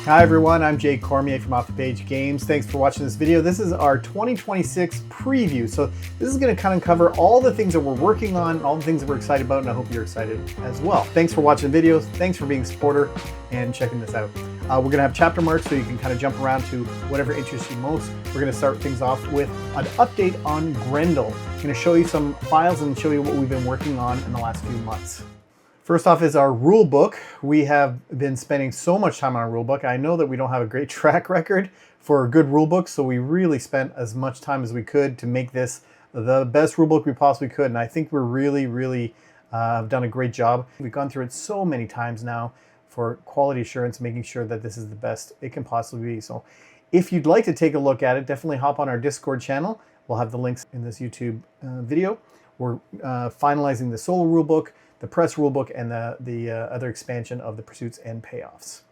Hi everyone, I'm Jake Cormier from Off the Page Games. Thanks for watching this video. This is our 2026 preview. So this is going to kind of cover all the things that we're working on, all the things that we're excited about, and I hope you're excited as well. Thanks for watching the videos. Thanks for being a supporter and checking this out. We're going to have chapter marks so you can kind of jump around to whatever interests you most. We're going to start things off with an update on Grendel. I'm going to show you some files and show you what we've been working on in the last few months. First off is our rule book. We have been spending so much time on our rule book. I know that we don't have a great track record for a good rule book, so we really spent as much time as we could to make this the best rule book we possibly could. And I think we're really done a great job. We've gone through it so many times now for quality assurance, making sure that this is the best it can possibly be. So if you'd like to take a look at it, definitely hop on our Discord channel. We'll have the links in this YouTube video. We're finalizing the solo rule book, the press rulebook, and the other expansion of the pursuits and payoffs.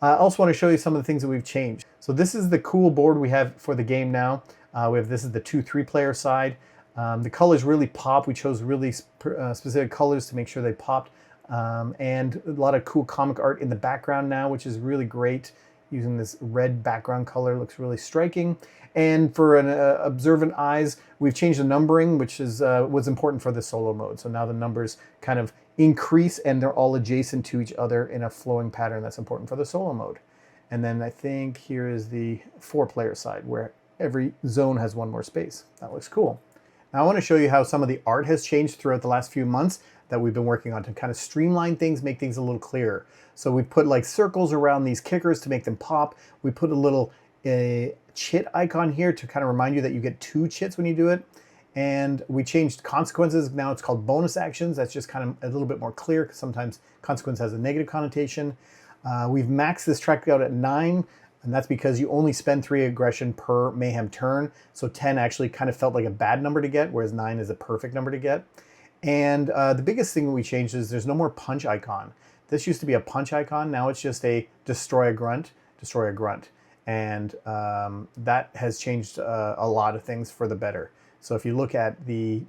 I also want to show you some of the things that we've changed. So this is the cool board we have for the game now. This is the 2-3 player side. The colors really pop. We chose really specific colors to make sure they popped. And a lot of cool comic art in the background now, which is really great. Using this red background color, looks really striking. And for an observant eyes, we've changed the numbering, which is was important for the solo mode. So now the numbers kind of increase and they're all adjacent to each other in a flowing pattern. That's important for the solo mode. And then I think here is the 4-player side where every zone has one more space. That looks cool. Now I want to show you how some of the art has changed throughout the last few months that we've been working on to kind of streamline things, make things a little clearer. So we put like circles around these kickers to make them pop. We put a little chit icon here to kind of remind you that you get 2 chits when you do it. And we changed consequences. Now it's called bonus actions. That's just kind of a little bit more clear because sometimes consequence has a negative connotation. We've maxed this track out at 9, and that's because you only spend 3 aggression per mayhem turn. So 10 actually kind of felt like a bad number to get, whereas 9 is a perfect number to get. And the biggest thing we changed is there's no more punch icon. This used to be a punch icon. Now it's just a destroy a grunt, destroy a grunt. And that has changed a lot of things for the better. So if you look at the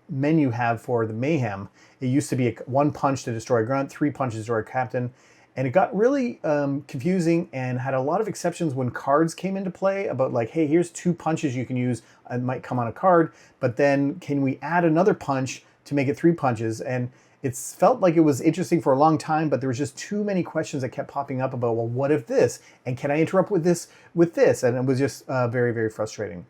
menu have for the mayhem, it used to be 1 punch to destroy a grunt, 3 punches to destroy a captain. And it got really confusing and had a lot of exceptions when cards came into play about like, hey, here's 2 punches you can use. It might come on a card, but then can we add another punch to make it 3 punches? And it's felt like it was interesting for a long time, but there was just too many questions that kept popping up about, well, what if this? And can I interrupt with this? And it was just very frustrating.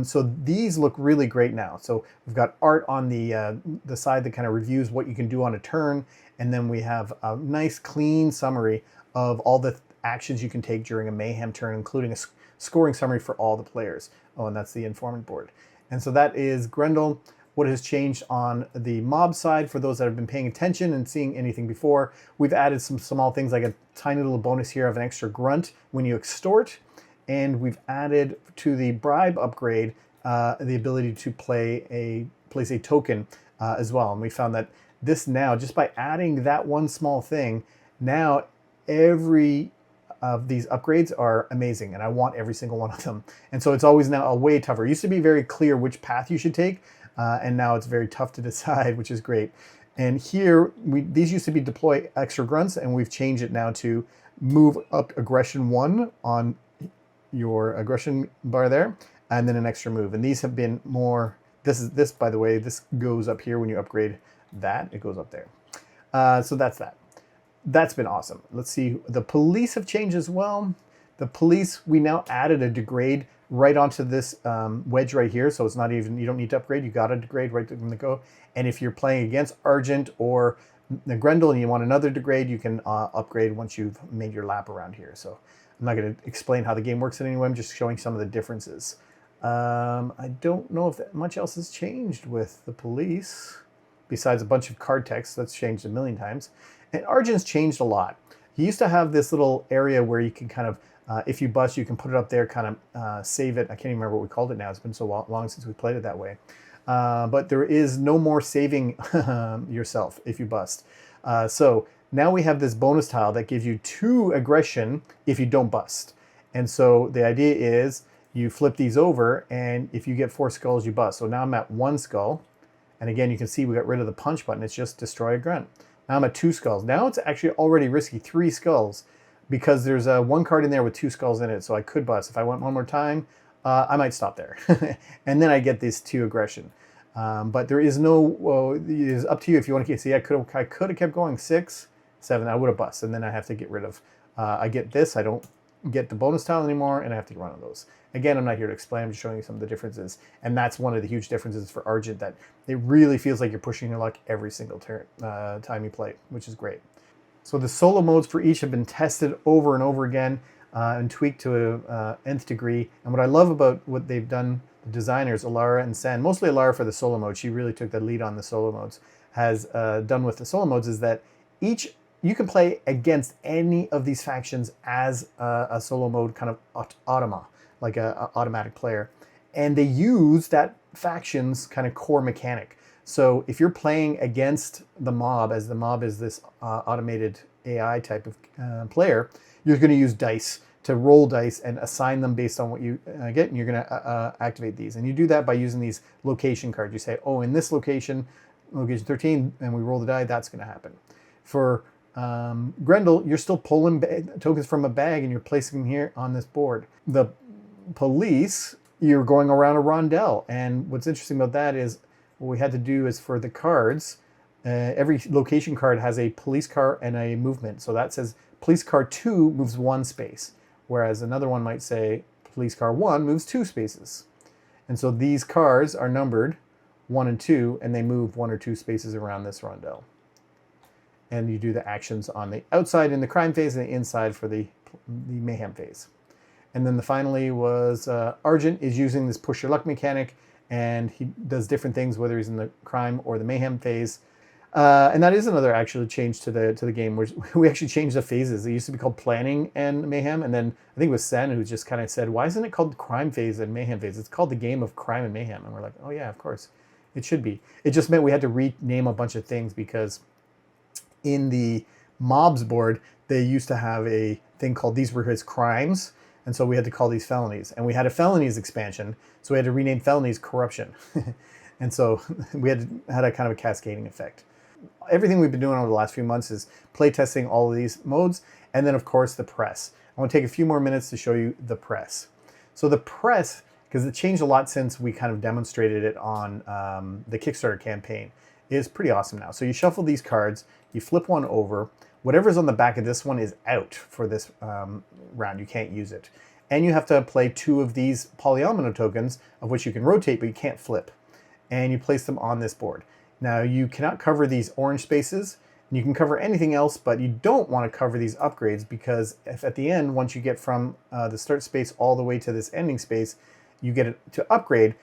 So these look really great now. So we've got art on the side that kind of reviews what you can do on a turn. And then we have a nice clean summary of all the actions you can take during a mayhem turn, including a scoring summary for all the players. Oh, and that's the informant board. And so that is Grendel. What has changed on the mob side, for those that have been paying attention and seeing anything before, we've added some small things like a tiny little bonus here of an extra grunt when you extort. And we've added to the bribe upgrade the ability to place a token as well. And we found that this now, just by adding that one small thing, now every of these upgrades are amazing. And I want every single one of them. And so it's always now a way tougher. It used to be very clear which path you should take. And now it's very tough to decide, which is great. And here, these used to be deploy extra grunts, and we've changed it now to move up aggression 1 on your aggression bar there, and then an extra move. And these have been more, this by the way, this goes up here when you upgrade that, it goes up there. So that's that. That's been awesome. Let's see, the police have changed as well. The police, we now added a degrade right onto this wedge right here. So it's not even, you don't need to upgrade. You got to degrade right from the go. And if you're playing against Argent or the Grendel and you want another degrade, you can upgrade once you've made your lap around here. So I'm not going to explain how the game works in any way. I'm just showing some of the differences. I don't know if much else has changed with the police besides a bunch of card text. That's changed a million times. And Argent's changed a lot. He used to have this little area where you can kind of if you bust, you can put it up there, kind of save it. I can't even remember what we called it now. It's been so long since we played it that way. But there is no more saving yourself if you bust. So now we have this bonus tile that gives you 2 aggression if you don't bust. And so the idea is you flip these over, and if you get 4 skulls, you bust. So now I'm at 1 skull. And again, you can see we got rid of the punch button. It's just destroy a grunt. Now I'm at 2 skulls. Now it's actually already risky, 3 skulls. because there's one card in there with 2 skulls in it, so I could bust. If I went one more time, I might stop there. And then I get this 2 aggression. But there is no, it's up to you if you want to see. I could have kept going 6, 7, I would have bust, and then I have to get rid of, I get this, I don't get the bonus tile anymore, and I have to get one of those. Again, I'm not here to explain, I'm just showing you some of the differences. And that's one of the huge differences for Argent, that it really feels like you're pushing your luck every single turn, time you play, which is great. So the solo modes for each have been tested over and over again and tweaked to a nth degree. And what I love about what they've done, the designers, Alara and Sen, mostly Alara for the solo mode, she really took the lead on the solo modes, has done with the solo modes is that you can play against any of these factions as a solo mode kind of automa, like a automatic player. And they use that faction's kind of core mechanic. So if you're playing against the mob, as the mob is this automated AI type of player, you're going to use dice to roll dice and assign them based on what you get, and you're going to activate these. And you do that by using these location cards. You say, oh, in this location, location 13, and we roll the die, that's going to happen. For Grendel, you're still pulling tokens from a bag and you're placing them here on this board. The police, you're going around a rondel. And what's interesting about that is what we had to do is for the cards, every location card has a police car and a movement. So that says police car 2 moves 1 space, whereas another one might say police car 1 moves 2 spaces. And so these cars are numbered 1 and 2, and they move 1 or 2 spaces around this rondel. And you do the actions on the outside in the crime phase and the inside for the mayhem phase. And then finally was Argent is using this push your luck mechanic, and he does different things whether he's in the crime or the mayhem phase. And that is another actual change to the game, where we actually changed the phases. It used to be called planning and mayhem, and then I think it was Sen who just kind of said, why isn't it called crime phase and mayhem phase? It's called the game of crime and mayhem. And we're like, oh yeah, of course, it should be. It just meant we had to rename a bunch of things, because in the mobs board, they used to have a thing called these were his crimes, and so we had to call these felonies. And we had a felonies expansion, so we had to rename felonies corruption. And so we had a kind of a cascading effect. Everything we've been doing over the last few months is play testing all of these modes, and then of course the press. I want to take a few more minutes to show you the press. So the press, because it changed a lot since we kind of demonstrated it on the Kickstarter campaign, is pretty awesome now. So you shuffle these cards, you flip one over, whatever's on the back of this one is out for this round. You can't use it. And you have to play 2 of these polyomino tokens, of which you can rotate, but you can't flip. And you place them on this board. Now you cannot cover these orange spaces, and you can cover anything else, but you don't want to cover these upgrades, because if at the end, once you get from the start space all the way to this ending space, you get it to upgrade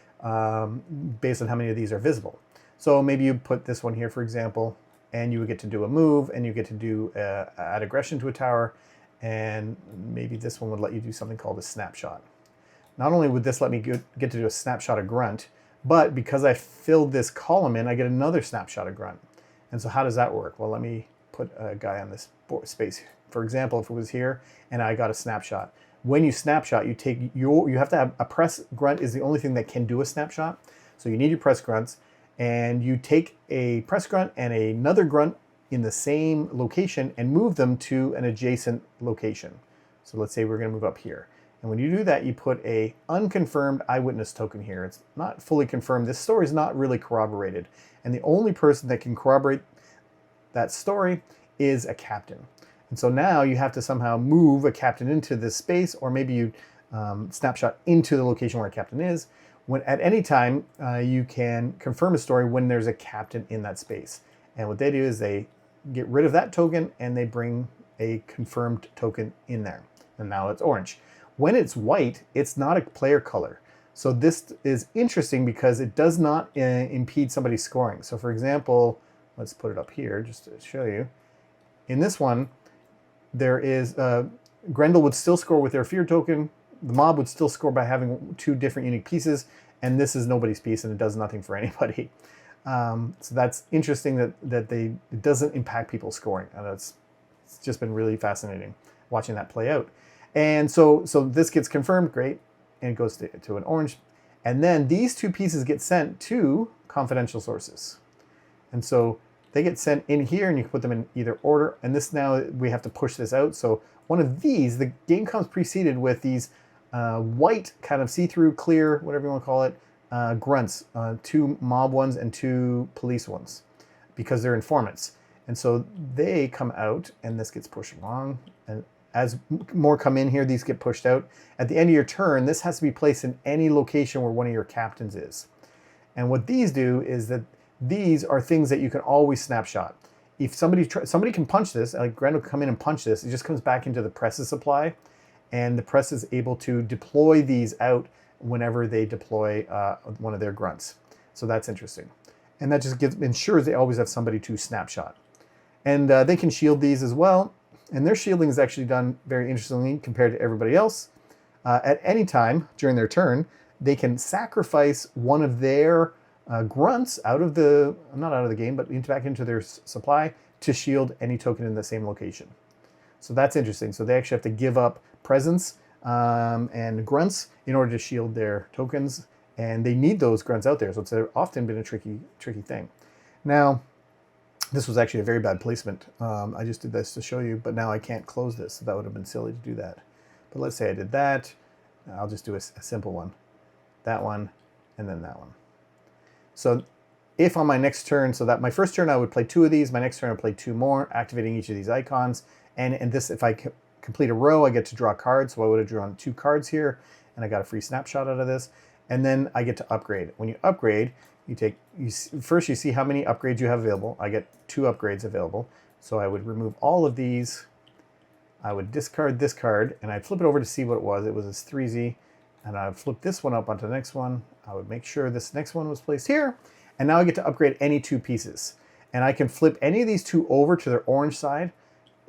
based on how many of these are visible. So maybe you put this one here, for example, and you would get to do a move, and you get to do add aggression to a tower, and maybe this one would let you do something called a snapshot. Not only would this let me get to do a snapshot of grunt, but because I filled this column in, I get another snapshot of grunt. And so how does that work? Well, let me put a guy on this space. For example, if it was here and I got a snapshot. When you snapshot, you have to have a press grunt is the only thing that can do a snapshot. So you need your press grunts, and you take a press grunt and another grunt in the same location and move them to an adjacent location. So let's say we're going to move up here. And when you do that, you put a unconfirmed eyewitness token here. It's not fully confirmed. This story is not really corroborated. And the only person that can corroborate that story is a captain. And so now you have to somehow move a captain into this space, or maybe you snapshot into the location where a captain is. When at any time, you can confirm a story when there's a captain in that space. And what they do is they get rid of that token and they bring a confirmed token in there. And now it's orange. When it's white, it's not a player color. So this is interesting because it does not impede somebody's scoring. So for example, let's put it up here just to show you. In this one, there is, Grendel would still score with their fear token. The mob would still score by having 2 different unique pieces. And this is nobody's piece, and it does nothing for anybody. So that's interesting that it doesn't impact people's scoring. And it's just been really fascinating watching that play out. And so this gets confirmed, great, and it goes to an orange. And then these 2 pieces get sent to confidential sources. And so they get sent in here, and you can put them in either order. And this now we have to push this out. So one of these, the game comes preceded with these white kind of see-through, clear, whatever you want to call it, grunts, 2 mob ones and 2 police ones, because they're informants. And so they come out, and this gets pushed along. And as more come in here, these get pushed out. At the end of your turn, this has to be placed in any location where one of your captains is. And what these do is that these are things that you can always snapshot. If somebody can punch this, like Grendel can come in and punch this, it just comes back into the press's supply, and the press is able to deploy these out whenever they deploy one of their grunts. So that's interesting. And that just ensures they always have somebody to snapshot. And they can shield these as well. And their shielding is actually done very interestingly compared to everybody else. At any time during their turn, they can sacrifice one of their grunts out of the, not out of the game, but back into their supply to shield any token in the same location. So that's interesting. So they actually have to give up presence and grunts in order to shield their tokens. And they need those grunts out there. So it's often been a tricky thing. Now, this was actually a very bad placement. I just did this to show you, but now I can't close this. So that would have been silly to do that. But let's say I did that. I'll just do a simple one. That one, and then that one. So if on my next turn, so that my first turn I would play 2 of these, my next turn I would play 2 more, activating each of these icons. And this, if I complete a row, I get to draw cards. So I would have drawn 2 cards here, and I got a free snapshot out of this. And then I get to upgrade. When you upgrade, first you see how many upgrades you have available. I get 2 upgrades available. So I would remove all of these. I would discard this card, and I'd flip it over to see what it was. It was this 3Z, and I'd flip this one up onto the next one. I would make sure this next one was placed here, and now I get to upgrade any 2 pieces. And I can flip any of these 2 over to their orange side,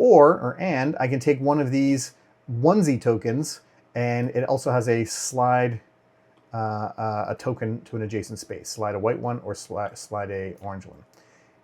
and I can take one of these onesie tokens, and it also has a slide a token to an adjacent space. Slide a white one or slide a orange one.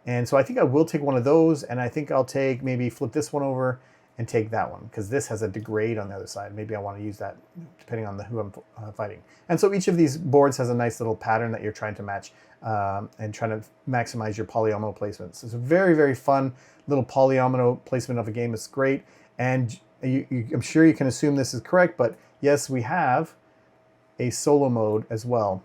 And so I think I will take one of those, and I think I'll take, maybe flip this one over and take that one, because this has a degrade on the other side. Maybe I want to use that depending on who I'm fighting. And so each of these boards has a nice little pattern that you're trying to match and trying to maximize your polyomino placements. It's a very, very fun little polyomino placement of a game. It's great. And I'm sure you can assume this is correct, but yes, we have a solo mode as well.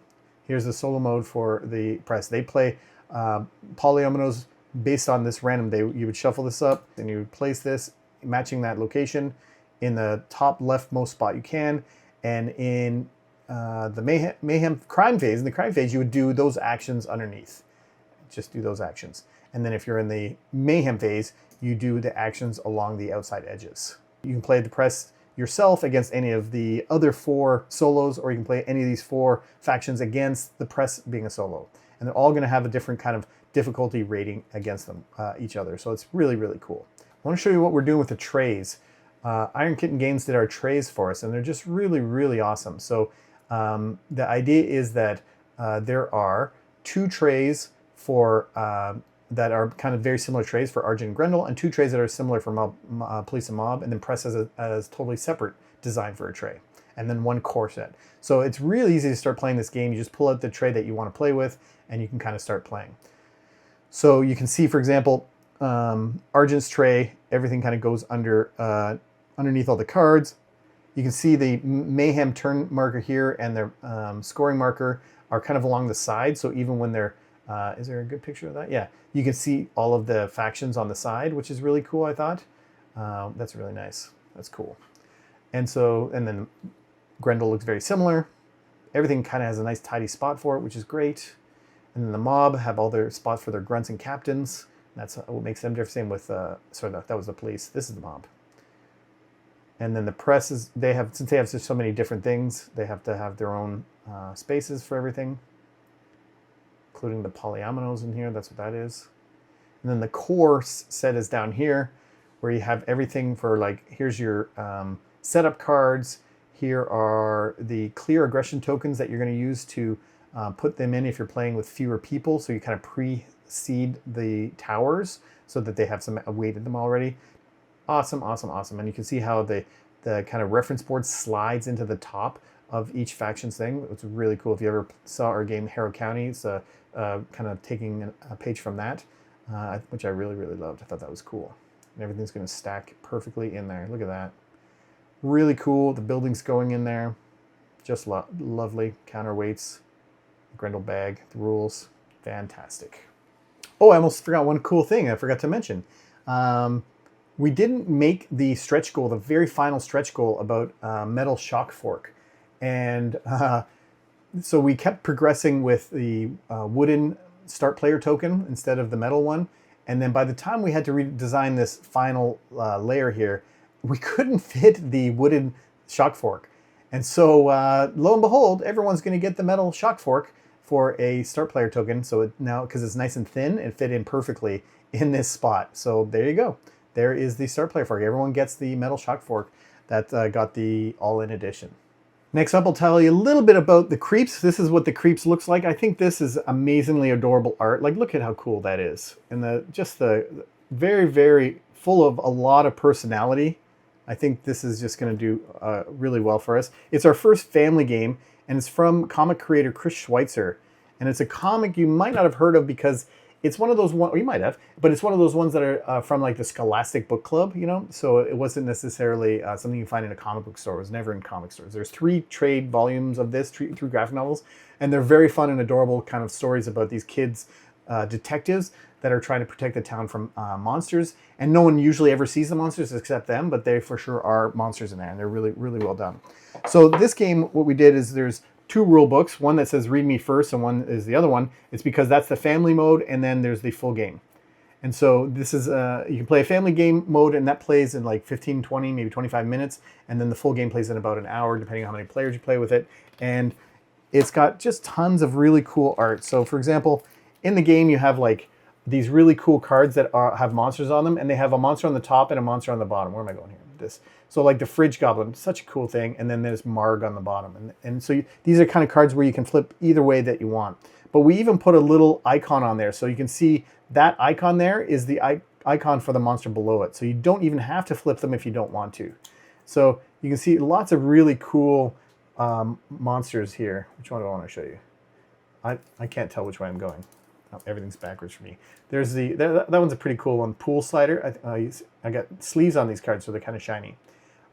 Here's the solo mode for the press. They play polyominoes based on this random. You would shuffle this up, and you would place this, matching that location in the top leftmost spot you can. And in the mayhem crime phase, you would do those actions underneath. Just do those actions. And then if you're in the mayhem phase, you do the actions along the outside edges. You can play the press yourself against any of the other 4 solos, or you can play any of these 4 factions against the press being a solo. And they're all going to have a different kind of difficulty rating against them, each other. So it's really, really cool. I want to show you what we're doing with the trays. Iron Kitten Games did our trays for us, and they're just really, really awesome. So the idea is that there are 2 trays for that are kind of very similar trays for Argent and Grendel, and 2 trays that are similar for Police and Mob, and then Press has a totally separate design for a tray, and then 1 core set. So it's really easy to start playing this game. You just pull out the tray that you want to play with, and you can kind of start playing. So you can see, for example, Argent's tray, everything kind of goes underneath all the cards. You can see the Mayhem turn marker here and their scoring marker are kind of along the side. So even when they're, is there a good picture of that? Yeah, you can see all of the factions on the side, which is really cool, I thought. That's really nice. That's cool. And then Grendel looks very similar. Everything kind of has a nice tidy spot for it, which is great. And then the mob have all their spots for their grunts and captains. That's what makes them different. Same with, that was the police. This is the mob. And then the press is, since they have so many different things, they have to have their own spaces for everything, including the polyominoes in here. That's what that is. And then the core set is down here, where you have everything for, like, here's your setup cards. Here are the clear aggression tokens that you're going to use to put them in if you're playing with fewer people. So you kind of pre-seed the towers so that they have some weight in them already. Awesome, awesome, awesome. And you can see how the kind of reference board slides into the top of each faction's thing. It's really cool. If you ever saw our game Harrow County, it's kind of taking a page from that. which I really, really loved. I thought that was cool. And everything's going to stack perfectly in there. Look at that. Really cool. The building's going in there. Just lovely. Counterweights. Grendel bag. The rules. Fantastic. Oh, I almost forgot one cool thing I forgot to mention. We didn't make the stretch goal, the very final stretch goal, about metal shock fork. And so we kept progressing with the wooden start player token instead of the metal one. And then by the time we had to redesign this final layer here, we couldn't fit the wooden shock fork. And so lo and behold, everyone's going to get the metal shock fork for a start player token. So now, because it's nice and thin, it fit in perfectly in this spot. So there you go. There is the start player fork. Everyone gets the metal shock fork that got the all-in edition. Next up, I'll tell you a little bit about the creeps. This is what the creeps looks like. I think this is amazingly adorable art. Like, look at how cool that is. And the very, very full of a lot of personality. I think this is just going to do really well for us. It's our first family game, and it's from comic creator Chris Schweitzer. And it's a comic you might not have heard of because it's one of those ones, or you might have, but it's one of those ones that are from like the Scholastic Book Club, you know? So it wasn't necessarily something you find in a comic book store. It was never in comic stores. There's 3 trade volumes of this, 3 graphic novels, and they're very fun and adorable kind of stories about these kids, detectives that are trying to protect the town from monsters. And no one usually ever sees the monsters except them, but they for sure are monsters in there, and they're really, really well done. So this game, what we did is there's 2 rule books, one that says read me first and one is the other one. It's because that's the family mode, and then there's the full game. And so this is, you can play a family game mode, and that plays in like 15, 20, maybe 25 minutes. And then the full game plays in about an hour, depending on how many players you play with it. And it's got just tons of really cool art. So for example, in the game, you have like these really cool cards that have monsters on them, and they have a monster on the top and a monster on the bottom. Where am I going here? This. So like the Fridge Goblin, such a cool thing, and then there's Marg on the bottom. And so these are kind of cards where you can flip either way that you want. But we even put a little icon on there, so you can see that icon there is the icon for the monster below it. So you don't even have to flip them if you don't want to. So you can see lots of really cool monsters here. Which one do I want to show you? I can't tell which way I'm going. Oh, everything's backwards for me. There's that one's a pretty cool one. Pool Slider. I got sleeves on these cards, so they're kind of shiny.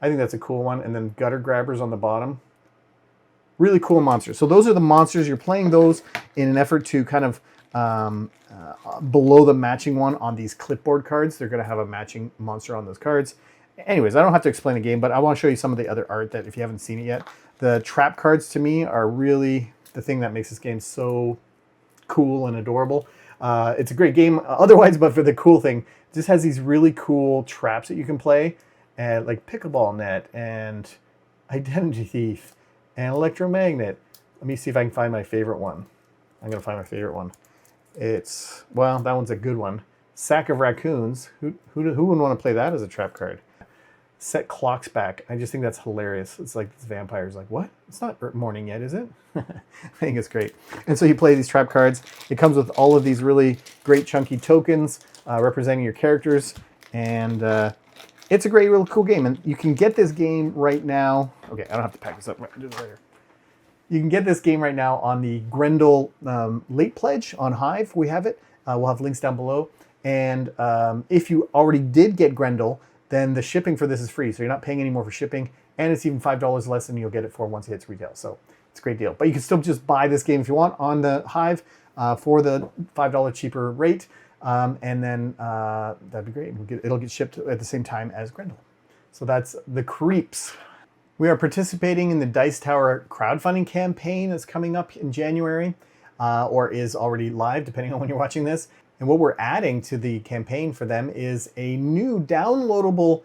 I think that's a cool one. And then Gutter Grabbers on the bottom. Really cool monsters. So those are the monsters. You're playing those in an effort to kind of below the matching one on these clipboard cards. They're going to have a matching monster on those cards. Anyways, I don't have to explain the game, but I want to show you some of the other art that if you haven't seen it yet. The trap cards to me are really the thing that makes this game so cool and adorable. It's a great game otherwise, but for the cool thing, it just has these really cool traps that you can play, and like Pickleball Net and Identity Thief and Electromagnet. Let me see if I can find my favorite one. I'm gonna find my favorite one. It's, well, that one's a good one. Sack of Raccoons. Who wouldn't want to play that as a trap card? Set Clocks Back. I just think that's hilarious. It's like this vampire's like, what? It's not morning yet, is it? I think it's great. And so you play these trap cards. It comes with all of these really great chunky tokens representing your characters. And it's a great, real cool game. And you can get this game right now. Okay, I don't have to pack this up. I'll do this later. You can get this game right now on the Grendel late pledge on Hive. We have it. We'll have links down below. And if you already did get Grendel, then the shipping for this is free. So you're not paying any more for shipping. And it's even $5 less than you'll get it for once it hits retail. So it's a great deal. But you can still just buy this game if you want on the Hive for the $5 cheaper rate. And then that'd be great. It'll get shipped at the same time as Grendel. So that's the Creeps. We are participating in the Dice Tower crowdfunding campaign that's coming up in January, or is already live, depending on when you're watching this. And what we're adding to the campaign for them is a new downloadable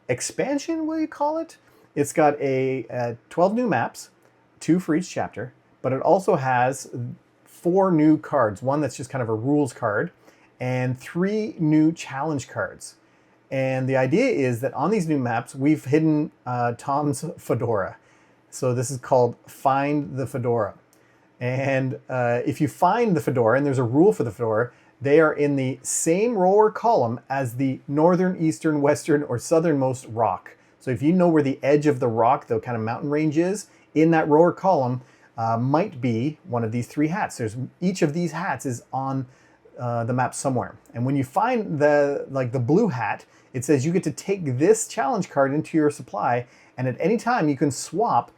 expansion, will you call it? It's got 12 new maps, 2 for each chapter, but it also has 4 new cards. One that's just kind of a rules card, and 3 new challenge cards. And the idea is that on these new maps, we've hidden Tom's fedora. So this is called Find the Fedora. And if you find the fedora, and there's a rule for the fedora, they are in the same row or column as the northern, eastern, western, or southernmost rock. So if you know where the edge of the rock, the kind of mountain range is, in that row or column might be one of these 3 hats. Each of these hats is on the map somewhere. And when you find the blue hat, it says you get to take this challenge card into your supply, and at any time you can swap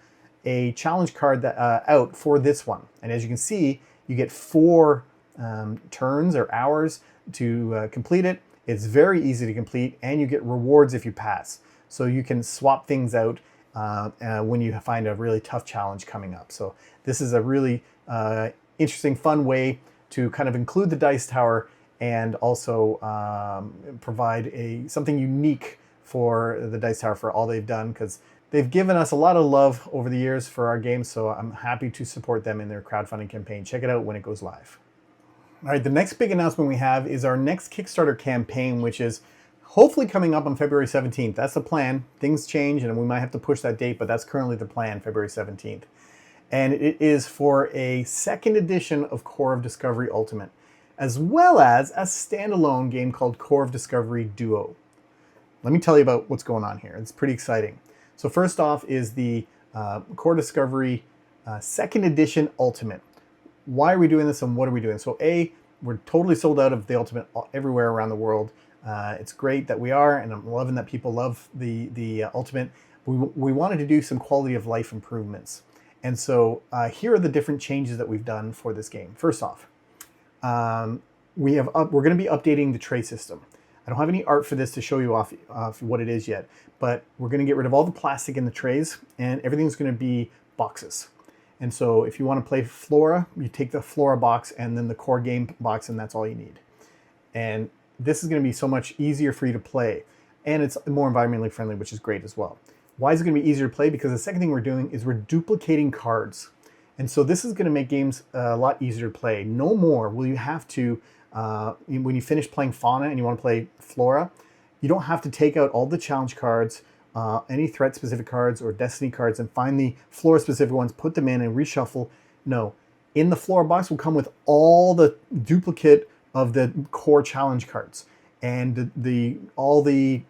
a challenge card out for this one. And as you can see, you get 4 turns or hours to complete it. It's very easy to complete, and you get rewards if you pass. So you can swap things out when you find a really tough challenge coming up. So this is a really interesting, fun way to kind of include the dice tower and also provide something unique for the dice tower for all they've done, because they've given us a lot of love over the years for our games, so I'm happy to support them in their crowdfunding campaign. Check it out when it goes live. All right, the next big announcement we have is our next Kickstarter campaign, which is hopefully coming up on February 17th. That's the plan. Things change and we might have to push that date, but that's currently the plan, February 17th. And it is for a second edition of Core of Discovery Ultimate, as well as a standalone game called Core of Discovery Duo. Let me tell you about what's going on here. It's pretty exciting. So first off is the Core Discovery second edition Ultimate. Why are we doing this and what are we doing? So we're totally sold out of the Ultimate everywhere around the world. It's great that we are, and I'm loving that people love the Ultimate. We wanted to do some quality of life improvements. And so here are the different changes that we've done for this game. First off, we're going to be updating the tray system. I don't have any art for this to show you off what it is yet, but we're going to get rid of all the plastic in the trays, and everything's going to be boxes. And so if you want to play Flora, you take the Flora box and then the core game box, and that's all you need. And this is going to be so much easier for you to play, and it's more environmentally friendly, which is great as well. Why is it going to be easier to play? Because the second thing we're doing is we're duplicating cards. And so this is going to make games a lot easier to play. No more will you have to, when you finish playing Fauna and you want to play Flora, you don't have to take out all the challenge cards, any threat-specific cards or destiny cards, and find the Flora-specific ones, put them in and reshuffle. No. In the Flora box will come with all the duplicate of the core challenge cards and all the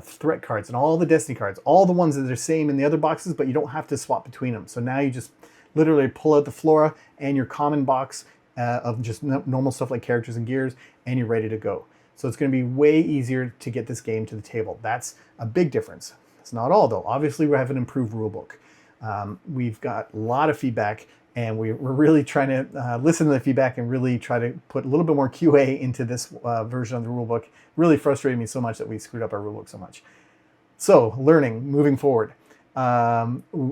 threat cards and all the destiny cards, all the ones that are the same in the other boxes, but you don't have to swap between them. So now you just literally pull out the Flora and your common box of just normal stuff like characters and gears, and you're ready to go. So it's going to be way easier to get this game to the table. That's a big difference. It's not all though. Obviously we have an improved rulebook. We've got a lot of feedback, and we're really trying to listen to the feedback and really try to put a little bit more QA into this version of the rulebook. Really frustrated me so much that we screwed up our rulebook so much. So learning, moving forward.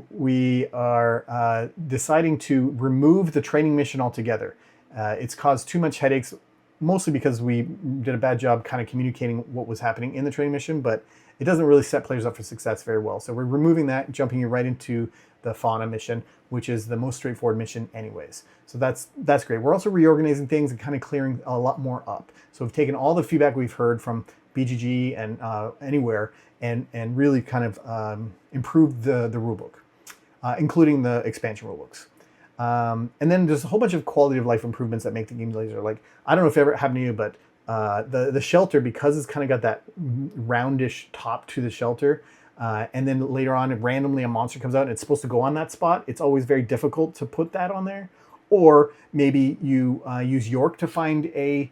We are deciding to remove the training mission altogether. It's caused too much headaches, mostly because we did a bad job kind of communicating what was happening in the training mission, but it doesn't really set players up for success very well. So we're removing that, jumping you right into the Fauna mission, which is the most straightforward mission anyways. So that's great. We're also reorganizing things and kind of clearing a lot more up. So we've taken all the feedback we've heard from BGG and anywhere and really kind of improved the rulebook, including the expansion rulebooks. And then there's a whole bunch of quality of life improvements that make the game easier. Like, I don't know if it ever happened to you, but the shelter, because it's kind of got that roundish top to the shelter, and then later on randomly a monster comes out and it's supposed to go on that spot, it's always very difficult to put that on there. Or maybe you use York to find a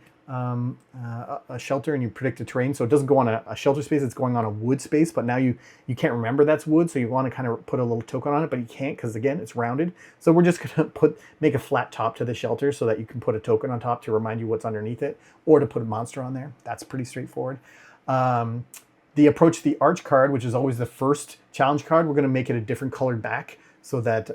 shelter and you predict a terrain, so it doesn't go on a shelter space, it's going on a wood space, but now you can't remember that's wood, so you want to kind of put a little token on it, but you can't because again it's rounded. So we're just going to make a flat top to the shelter so that you can put a token on top to remind you what's underneath it, or to put a monster on there. That's pretty straightforward. The approach to the arch card, which is always the first challenge card, we're going to make it a different colored back so that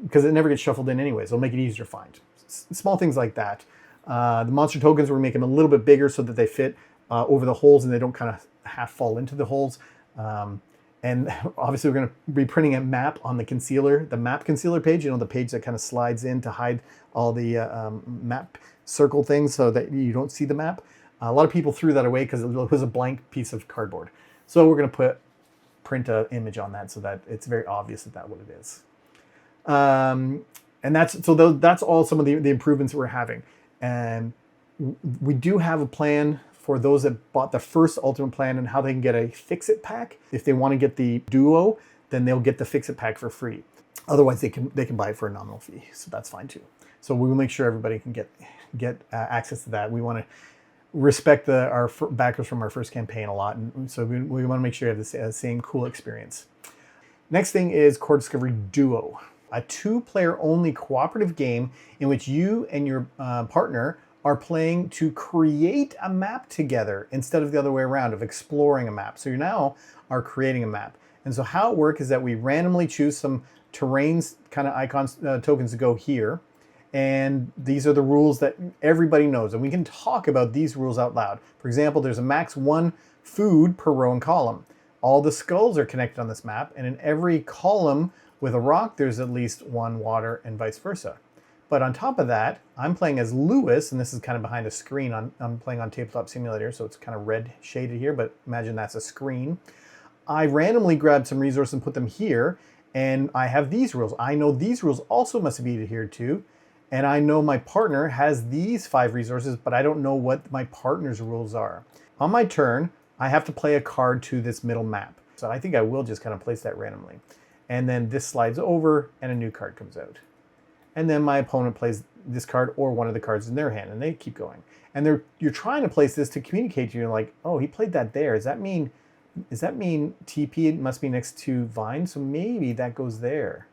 because it never gets shuffled in anyways, it'll make it easier to find. Small things like that. The monster tokens, we're making them a little bit bigger so that they fit over the holes and they don't kind of half fall into the holes. And obviously we're going to be printing a map on the concealer, the map concealer page, you know, the page that kind of slides in to hide all the map circle things so that you don't see the map. A lot of people threw that away because it was a blank piece of cardboard. So we're going to print an image on that so that it's very obvious that that's what it is. And that's all some of the improvements we're having. And we do have a plan for those that bought the first Ultimate plan and how they can get a Fix-It pack. If they want to get the Duo, then they'll get the Fix-It pack for free. Otherwise, they can buy it for a nominal fee, so that's fine too. So we will make sure everybody can get get access to that. We want to respect our backers from our first campaign a lot, and so we want to make sure you have the same cool experience. Next thing is Core Discovery Duo, a 2-player only cooperative game in which you and your partner are playing to create a map together instead of the other way around of exploring a map. So you now are creating a map. And so how it works is that we randomly choose some terrains kind of icons, tokens to go here. And these are the rules that everybody knows. And we can talk about these rules out loud. For example, there's a max 1 food per row and column. All the skulls are connected on this map. And in every column with a rock, there's at least 1 water and vice versa. But on top of that, I'm playing as Lewis, and this is kind of behind a screen. I'm playing on Tabletop Simulator, so it's kind of red shaded here, but imagine that's a screen. I randomly grabbed some resources and put them here, and I have these rules. I know these rules also must be adhered to, and I know my partner has these 5 resources, but I don't know what my partner's rules are. On my turn, I have to play a card to this middle map. So I think I will just kind of place that randomly. And then this slides over, and a new card comes out. And then my opponent plays this card or one of the cards in their hand, and they keep going. And you're trying to place this to communicate to you, like, oh, he played that there. Does that mean TP? It must be next to Vine, so maybe that goes there.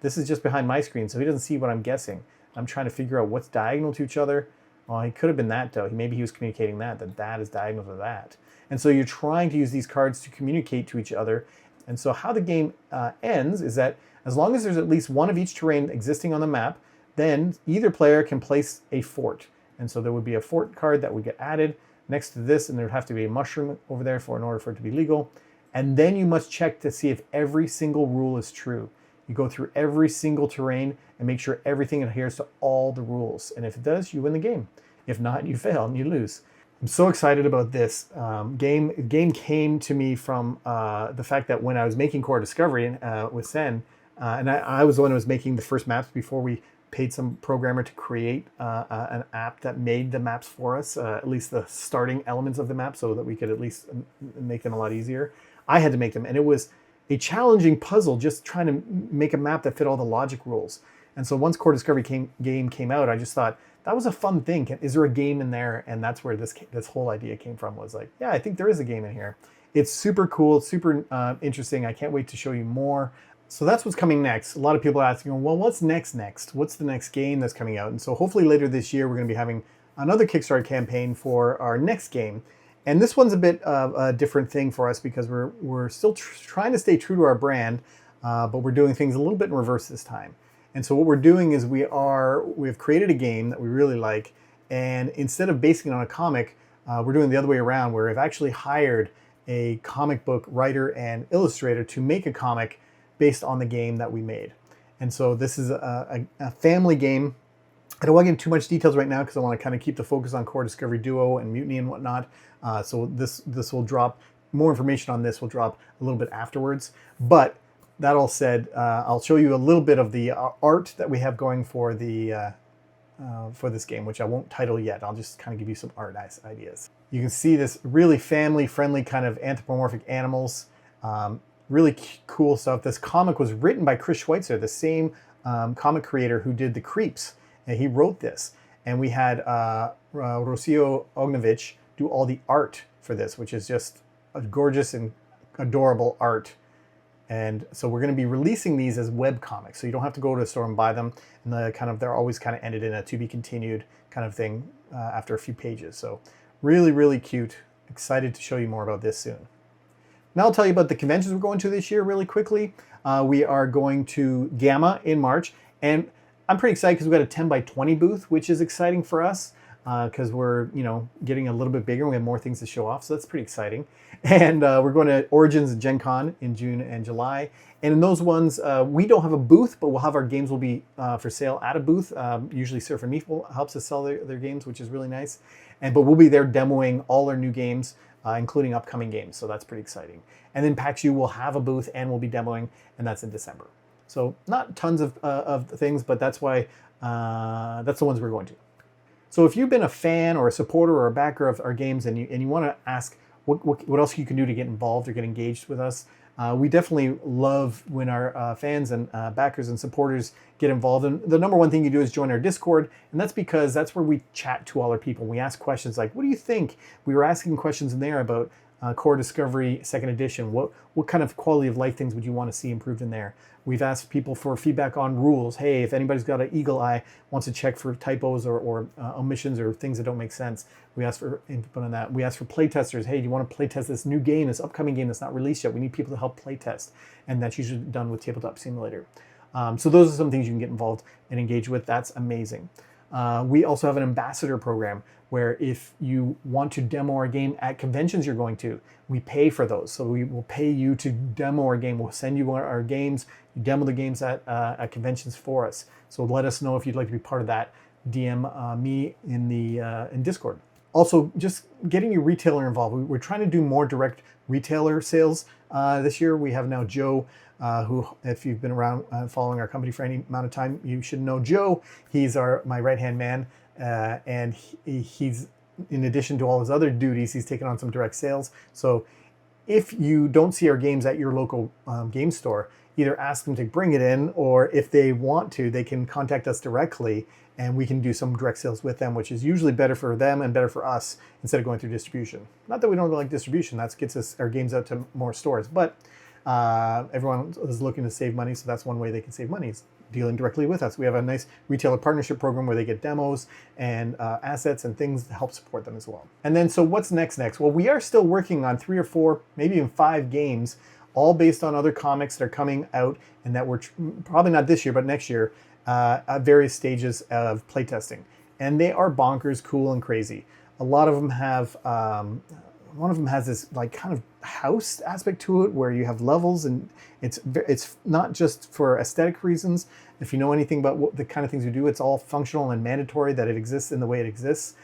This is just behind my screen, so he doesn't see what I'm guessing. I'm trying to figure out what's diagonal to each other. Well, he could have been that, though. Maybe he was communicating that is diagonal to that. And so you're trying to use these cards to communicate to each other. And so how the game ends is that as long as there's at least one of each terrain existing on the map, then either player can place a fort. And so there would be a fort card that would get added next to this, and there would have to be a mushroom over there in order for it to be legal. And then you must check to see if every single rule is true. You go through every single terrain and make sure everything adheres to all the rules. And if it does, you win the game. If not, you fail and you lose. I'm so excited about this game came to me from the fact that when I was making Core Discovery with Sen, and I was the one who was making the first maps before we paid some programmer to create an app that made the maps for us, at least the starting elements of the map, so that we could at least make them a lot easier. I had to make them, and it was a challenging puzzle just trying to make a map that fit all the logic rules. And so once Core Discovery game came out, I just thought, that was a fun thing. Is there a game in there? And that's where this whole idea came from, was like, yeah, I think there is a game in here. It's super cool, super interesting. I can't wait to show you more. So that's what's coming next. A lot of people are asking, well, what's next? What's the next game that's coming out? And so hopefully later this year, we're going to be having another Kickstarter campaign for our next game. And this one's a bit of a different thing for us because we're still trying to stay true to our brand, but we're doing things a little bit in reverse this time. And so what we're doing is we've created a game that we really like, and instead of basing it on a comic, we're doing the other way around, where we've actually hired a comic book writer and illustrator to make a comic based on the game that we made. And so this is a family game. I don't want to get into too much details right now because I want to kind of keep the focus on Core Discovery Duo and Mutiny and whatnot. So this will drop, more information on this will drop a little bit afterwards. But that all said, I'll show you a little bit of the art that we have going for for this game, which I won't title yet. I'll just kind of give you some art ideas. You can see this really family-friendly kind of anthropomorphic animals. Really cool stuff. This comic was written by Chris Schweitzer, the same comic creator who did The Creeps, and he wrote this. And we had Rocio Ognovich do all the art for this, which is just a gorgeous and adorable art. And so we're going to be releasing these as web comics, so you don't have to go to a store and buy them. And they're always kind of ended in a to be continued kind of thing after a few pages. So really, really cute. Excited to show you more about this soon. Now I'll tell you about the conventions we're going to this year really quickly. We are going to Gamma in March, and I'm pretty excited because we've got a 10 by 20 booth, which is exciting for us because we're getting a little bit bigger and we have more things to show off, so that's pretty exciting. And we're going to Origins and Gen Con in June and July. And in those ones, we don't have a booth, but we'll have our games will be for sale at a booth. Usually Surf and Meat helps us sell their games, which is really nice. But we'll be there demoing all our new games, including upcoming games, so that's pretty exciting. And then PAX U will have a booth and we'll be demoing, and that's in December. So not tons of things, but that's why that's the ones we're going to. So if you've been a fan or a supporter or a backer of our games and you want to ask what else you can do to get involved or get engaged with us. We definitely love when our fans and backers and supporters get involved. And the number one thing you do is join our Discord. And that's because that's where we chat to all our people. We ask questions like, what do you think? We were asking questions in there about Core Discovery 2nd Edition. What kind of quality of life things would you want to see improved in there? We've asked people for feedback on rules. Hey, if anybody's got an eagle eye, wants to check for typos or omissions or things that don't make sense, we ask for input on that. We ask for playtesters. Hey, do you want to playtest this new game, this upcoming game that's not released yet? We need people to help playtest. And that's usually done with Tabletop Simulator. So those are some things you can get involved and engage with. That's amazing. We also have an ambassador program where if you want to demo our game at conventions you're going to, we pay for those. So we will pay you to demo our game. We'll send you our games, you demo the games at conventions for us. So let us know if you'd like to be part of that. DM me in Discord. Also, just getting your retailer involved. We're trying to do more direct retailer sales this year. We have now Joe, who, if you've been around following our company for any amount of time, you should know Joe. He's my right-hand man, and he's, in addition to all his other duties, he's taken on some direct sales. So if you don't see our games at your local game store, either ask them to bring it in, or if they want to, they can contact us directly and we can do some direct sales with them, which is usually better for them and better for us instead of going through distribution. Not that we don't like distribution, that gets us our games out to more stores, but everyone is looking to save money, so that's one way they can save money, is dealing directly with us. We have a nice retailer partnership program where they get demos and assets and things to help support them as well. And then, so what's next? Well, we are still working on 3 or 4, maybe even 5 games, all based on other comics that are coming out and that we're probably not this year, but next year, at various stages of playtesting. And they are bonkers, cool, and crazy. A lot of them have, one of them has this like kind of house aspect to it where you have levels, and it's not just for aesthetic reasons. If you know anything about the kind of things we do, it's all functional and mandatory that it exists in the way it exists.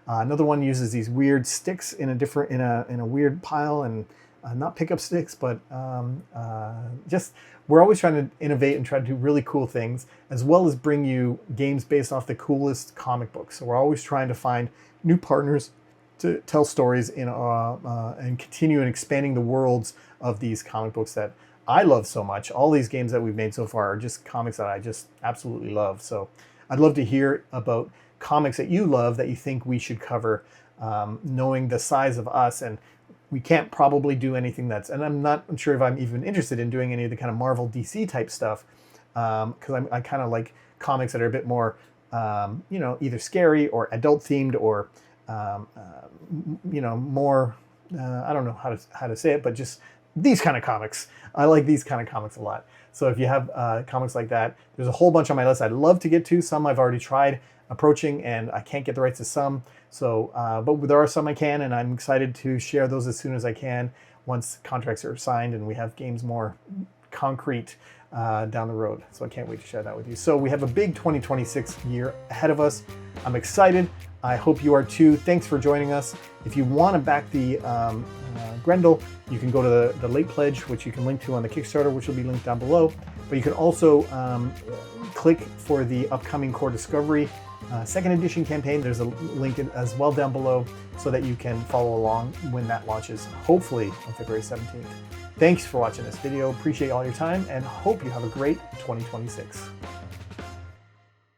Another one uses these weird sticks in a weird pile, and not pickup sticks, but just we're always trying to innovate and try to do really cool things, as well as bring you games based off the coolest comic books. So we're always trying to find new partners to tell stories and continue in expanding the worlds of these comic books that I love so much. All these games that we've made so far are just comics that I just absolutely love. So I'd love to hear about comics that you love that you think we should cover, knowing the size of us. And we can't probably do anything and I'm not sure if I'm even interested in doing any of the kind of Marvel DC type stuff, because I kind of like comics that are a bit more, either scary or adult themed or, more, I don't know how to say it, but just these kind of comics. I like these kind of comics a lot. So if you have comics like that, there's a whole bunch on my list I'd love to get to. Some I've already tried approaching and I can't get the rights to some. So, but there are some I can, and I'm excited to share those as soon as I can once contracts are signed and we have games more concrete down the road. So I can't wait to share that with you. So we have a big 2026 year ahead of us. I'm excited. I hope you are too. Thanks for joining us. If you want to back the Grendel, you can go to the late pledge, which you can link to on the Kickstarter, which will be linked down below. But you can also click for the upcoming Core Discovery 2nd Edition campaign. There's a link as well down below so that you can follow along when that launches, hopefully on February 17th. Thanks for watching this video. Appreciate all your time and hope you have a great 2026.